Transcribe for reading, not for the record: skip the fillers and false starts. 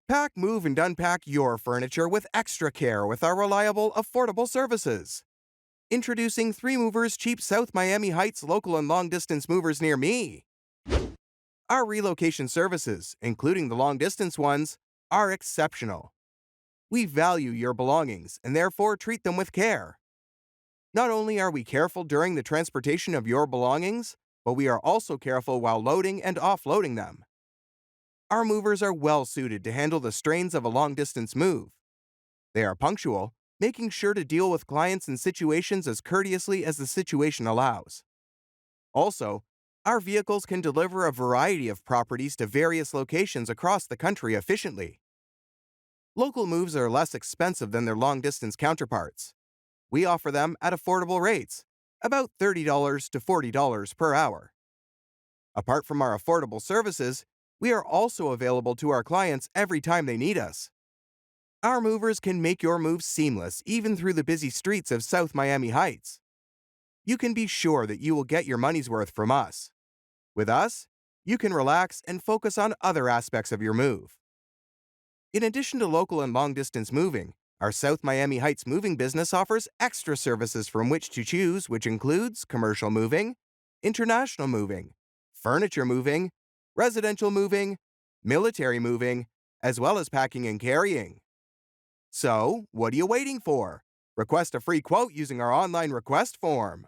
Pack, move, and unpack your furniture with extra care with our reliable, affordable services. Introducing 3 Movers Cheap South Miami Heights local and long distance movers near me. Our relocation services, including the long distance ones, are exceptional. We value your belongings and therefore treat them with care. Not only are we careful during the transportation of your belongings, but we are also careful while loading and offloading them. Our movers are well suited to handle the strains of a long distance move. They are punctual, making sure to deal with clients and situations as courteously as the situation allows. Also, our vehicles can deliver a variety of properties to various locations across the country efficiently. Local moves are less expensive than their long distance counterparts. We offer them at affordable rates, about $30 to $40 per hour. Apart from our affordable services, we are also available to our clients every time they need us. Our movers can make your move seamless even through the busy streets of South Miami Heights. You can be sure that you will get your money's worth from us. With us, you can relax and focus on other aspects of your move. In addition to local and long distance moving, our South Miami Heights moving business offers extra services from which to choose, which includes commercial moving, international moving, furniture moving, residential moving, military moving, as well as packing and carrying. So, what are you waiting for? Request a free quote using our online request form.